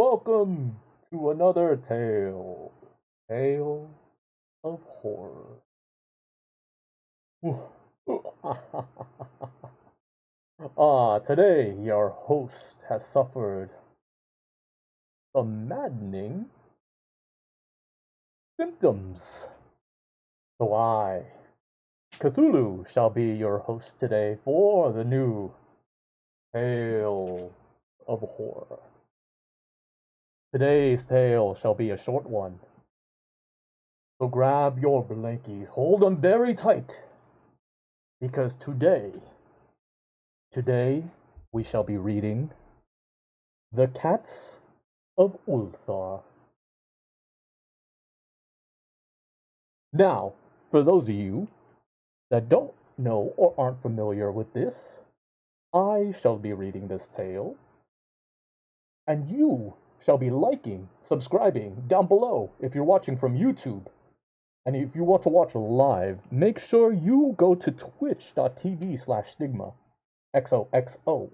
Welcome to another tale of horror. Today your host has suffered some maddening symptoms. So I, Cthulhu, shall be your host today for the new tale of horror. Today's tale shall be a short one. So grab your blankies, hold them very tight, because today we shall be reading The Cats of Ulthar. Now, for those of you that don't know or aren't familiar with this, I shall be reading this tale, and you shall be liking, subscribing down below if you're watching from YouTube. And if you want to watch live, make sure you go to twitch.tv/stigma XOXO.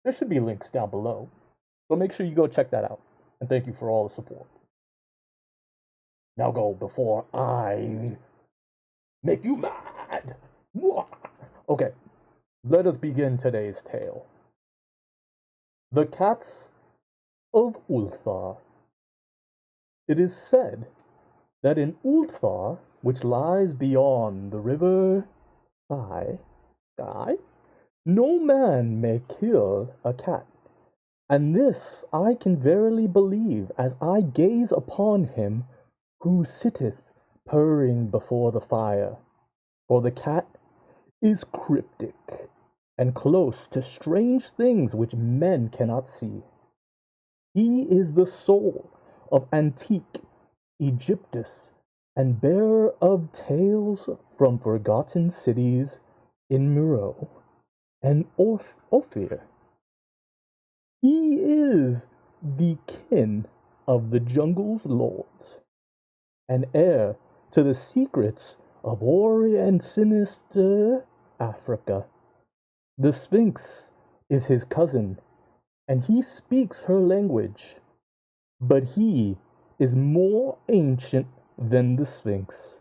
There should be links down below, so make sure you go check that out. And thank you for all the support. Now go before I make you mad. Okay, let us begin today's tale. The Cats of Ulthar. It is said that in Ulthar, which lies beyond the river Sky, no man may kill a cat. And this I can verily believe, as I gaze upon him who sitteth purring before the fire. For the cat is cryptic, and close to strange things which men cannot see. He is the soul of antique Egyptus, and bearer of tales from forgotten cities in Meroe and Ophir. He is the kin of the jungle's lords, and heir to the secrets of hoary and sinister Africa. The Sphinx is his cousin, and he speaks her language, but he is more ancient than the Sphinx,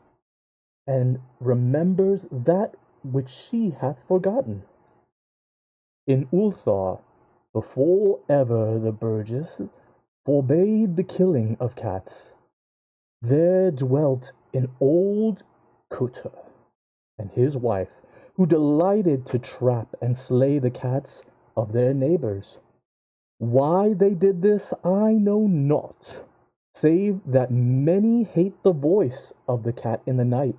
and remembers that which she hath forgotten. In Ulthar, before ever the burgess forbade the killing of cats, there dwelt an old Ulthar and his wife, who delighted to trap and slay the cats of their neighbors. Why they did this I know not, save that many hate the voice of the cat in the night,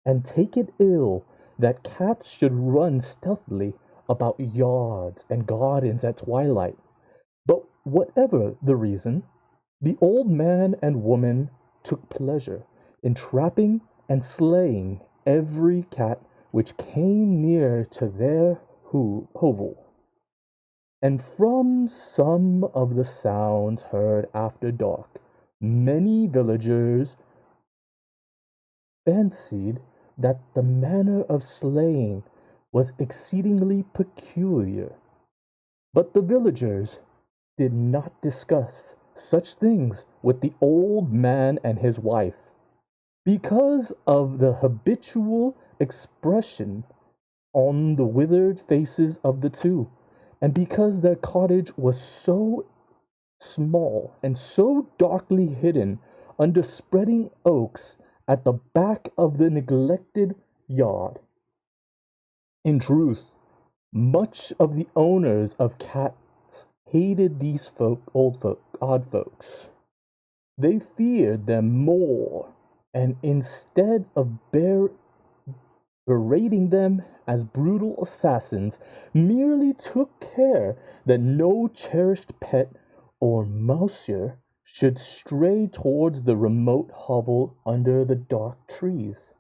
and take it ill that cats should run stealthily about yards and gardens at twilight. But whatever the reason, the old man and woman took pleasure in trapping and slaying every cat which came near to their hovel. And from some of the sounds heard after dark, many villagers fancied that the manner of slaying was exceedingly peculiar. But the villagers did not discuss such things with the old man and his wife, because of the habitual expression on the withered faces of the two, and because their cottage was so small and so darkly hidden under spreading oaks at the back of the neglected yard. In truth, much of the owners of cats hated these odd folks. They feared them more, and instead of berating them as brutal assassins, merely took care that no cherished pet or mouser should stray towards the remote hovel under the dark trees.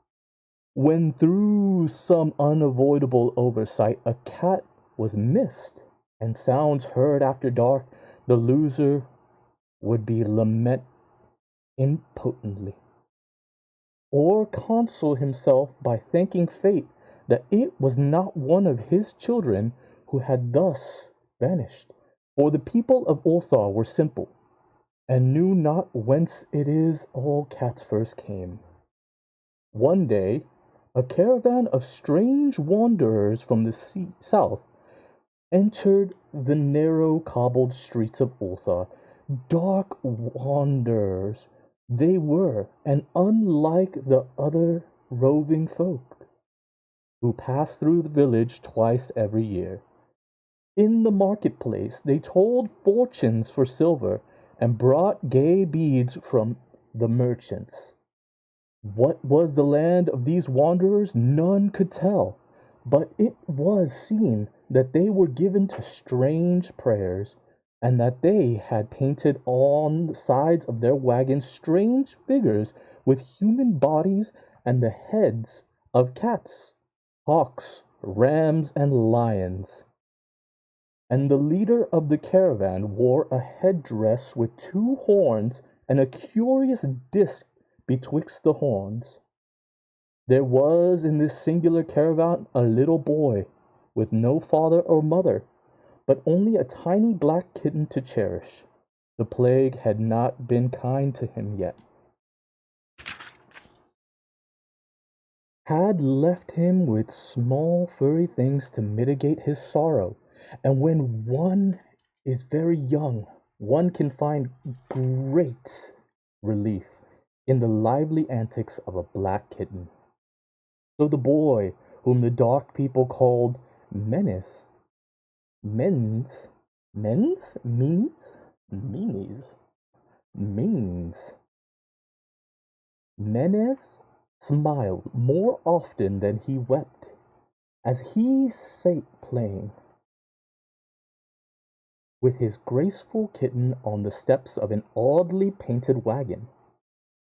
When through some unavoidable oversight a cat was missed and sounds heard after dark, the loser would be lament impotently, or console himself by thanking fate that it was not one of his children who had thus vanished, For the people of Ulthar were simple, and knew not whence it is all cats first came. One day, a caravan of strange wanderers from the south entered the narrow cobbled streets of Ulthar. Dark wanderers they were, and unlike the other roving folk who pass through the village twice every year. In the marketplace they told fortunes for silver and brought gay beads from the merchants. What was the land of these wanderers none could tell, but it was seen that they were given to strange prayers, and that they had painted on the sides of their wagons strange figures with human bodies and the heads of cats, hawks, rams, and lions. And the leader of the caravan wore a headdress with two horns and a curious disk betwixt the horns. There was in this singular caravan a little boy, with no father or mother, but only a tiny black kitten to cherish. The plague had not been kind to him yet. Had left him with small furry things to mitigate his sorrow, and when one is very young, one can find great relief in the lively antics of a black kitten. So the boy, whom the dark people called Menace, Mens, Mens, Means, Meanies, Means, Menes smiled more often than he wept, as he sate playing with his graceful kitten on the steps of an oddly painted wagon.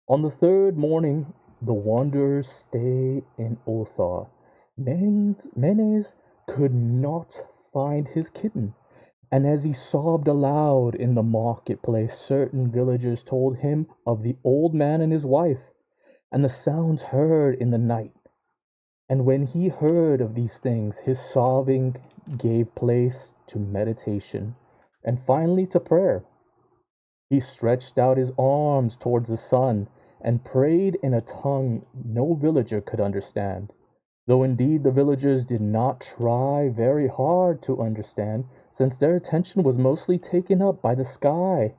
On the third morning the wanderers stay in Ulthar. Menes could not find his kitten, and as he sobbed aloud in the marketplace, certain villagers told him of the old man and his wife, and the sounds heard in the night. And when he heard of these things, his sobbing gave place to meditation, and finally to prayer. He stretched out his arms towards the sun, and prayed in a tongue no villager could understand, though indeed the villagers did not try very hard to understand, since their attention was mostly taken up by the sky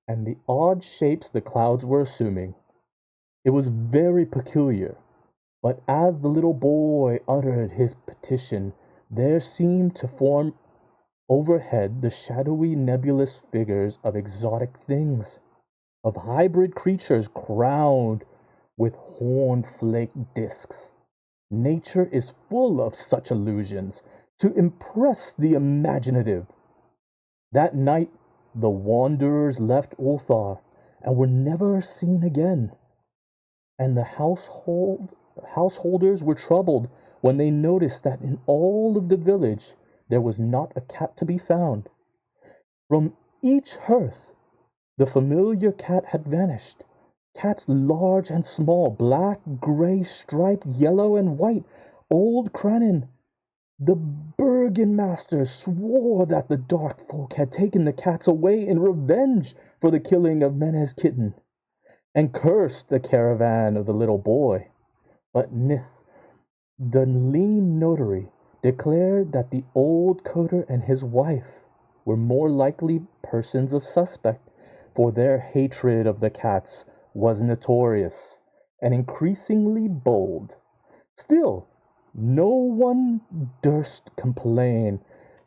and the odd shapes the clouds were assuming. It was very peculiar, but as the little boy uttered his petition, there seemed to form overhead the shadowy nebulous figures of exotic things, of hybrid creatures crowned with horn-flaked discs. Nature is full of such illusions to impress the imaginative. That night the wanderers left Ulthar and were never seen again, and the householders were troubled when they noticed that in all of the village there was not a cat to be found. From each hearth the familiar cat had vanished. Cats large and small, black, gray, striped, yellow, and white. Old Crannon, the Burgomaster, swore that the dark folk had taken the cats away in revenge for the killing of Mena's kitten, and cursed the caravan of the little boy. But Nith, the lean notary, declared that the old coder and his wife were more likely persons of suspect, for their hatred of the cats was notorious and increasingly bold. Still, no one durst complain,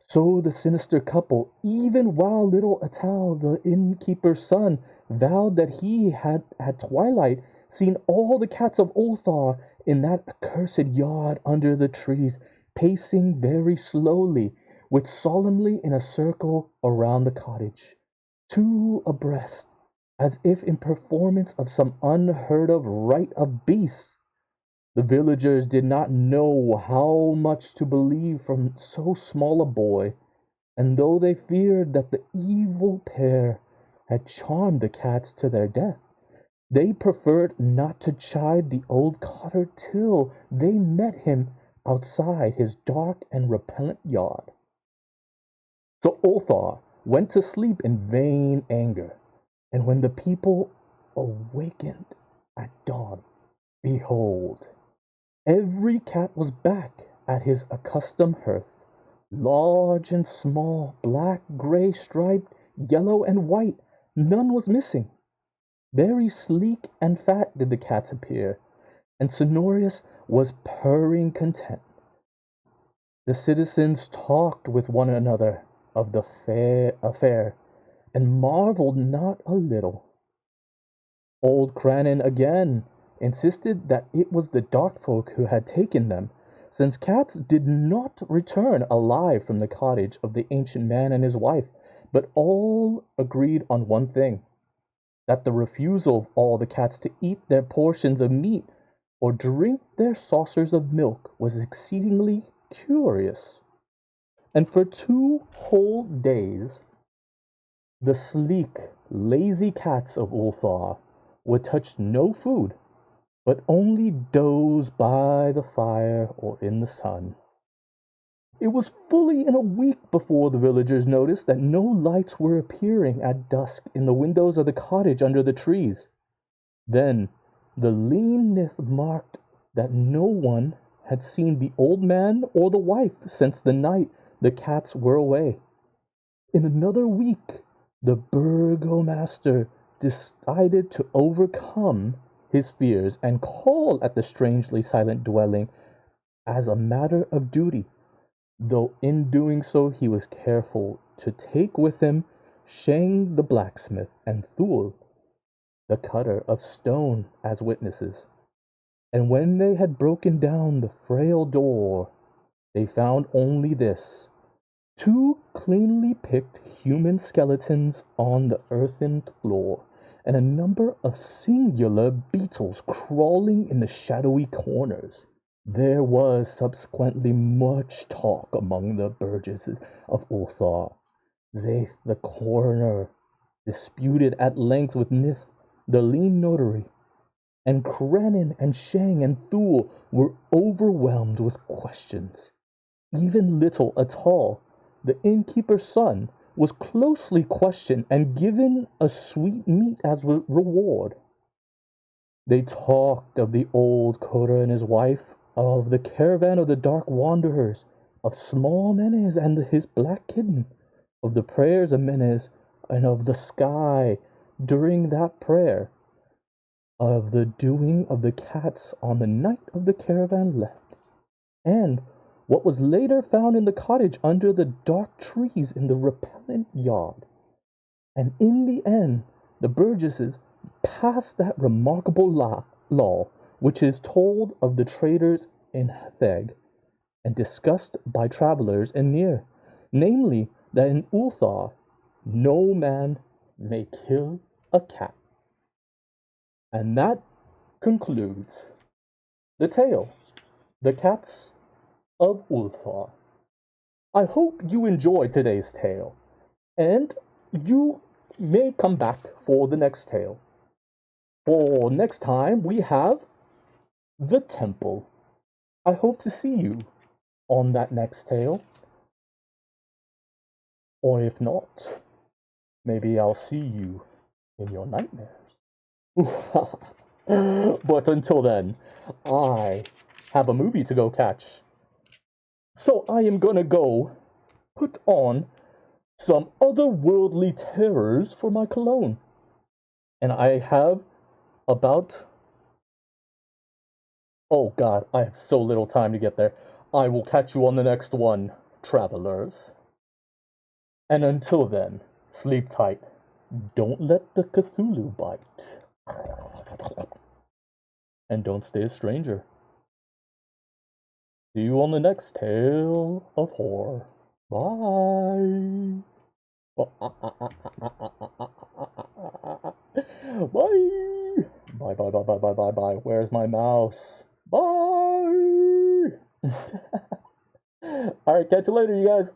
so the sinister couple, even while little Atal, the innkeeper's son, vowed that he had at twilight seen all the cats of Ulthar in that accursed yard under the trees, pacing very slowly, with solemnly in a circle around the cottage, two abreast, as if in performance of some unheard of rite of beasts. The villagers did not know how much to believe from so small a boy, and though they feared that the evil pair had charmed the cats to their death, they preferred not to chide the old cotter till they met him outside his dark and repellent yard. So Ulthar went to sleep in vain anger. And when the people awakened at dawn, behold, every cat was back at his accustomed hearth, large and small, black, gray, striped, yellow, and white. None was missing. Very sleek and fat did the cats appear, and Sonorius was purring content. The citizens talked with one another of the fair affair, and marveled not a little. Old Cranon again insisted that it was the dark folk who had taken them, since cats did not return alive from the cottage of the ancient man and his wife, but all agreed on one thing, that the refusal of all the cats to eat their portions of meat or drink their saucers of milk was exceedingly curious. And for 2 whole days, the sleek, lazy cats of Ulthar would touch no food, but only doze by the fire or in the sun. It was fully in a week before the villagers noticed that no lights were appearing at dusk in the windows of the cottage under the trees. Then the lean Nith marked that no one had seen the old man or the wife since the night the cats were away. In another week, the burgomaster decided to overcome his fears and call at the strangely silent dwelling as a matter of duty, though in doing so he was careful to take with him Shang the blacksmith and Thul the cutter of stone as witnesses. And when they had broken down the frail door, they found only this: 2 cleanly picked human skeletons on the earthen floor, and a number of singular beetles crawling in the shadowy corners. There was subsequently much talk among the burgesses of Ulthar. Zaith the coroner disputed at length with Nith the lean notary, and Krenin and Shang and Thul were overwhelmed with questions. Even little Atal, the innkeeper's son, was closely questioned and given a sweet meat as reward. They talked of the old Kota and his wife, of the caravan of the dark wanderers, of small Menes and his black kitten, of the prayers of Menes and of the sky during that prayer, of the doing of the cats on the night of the caravan left, and what was later found in the cottage under the dark trees in the repellent yard. And in the end, the burgesses passed that remarkable law which is told of the traders in Theg and discussed by travelers in near, namely, that in Ulthar no man may kill a cat. And that concludes the tale, The Cats of Ulthar. I hope you enjoyed today's tale, and you may come back for the next tale. For next time, we have The Temple. I hope to see you on that next tale. Or if not, maybe I'll see you in your nightmares. But until then, I have a movie to go catch. So I am gonna go put on some otherworldly terrors for my cologne. And I have about... Oh god, I have so little time to get there. I will catch you on the next one, travelers. And until then, sleep tight. Don't let the Cthulhu bite. And don't stay a stranger. See you on the next tale of horror. Bye. Bye. Bye, bye, bye, bye, bye, bye, bye. Where's my mouse? Bye. Alright, catch you later, you guys.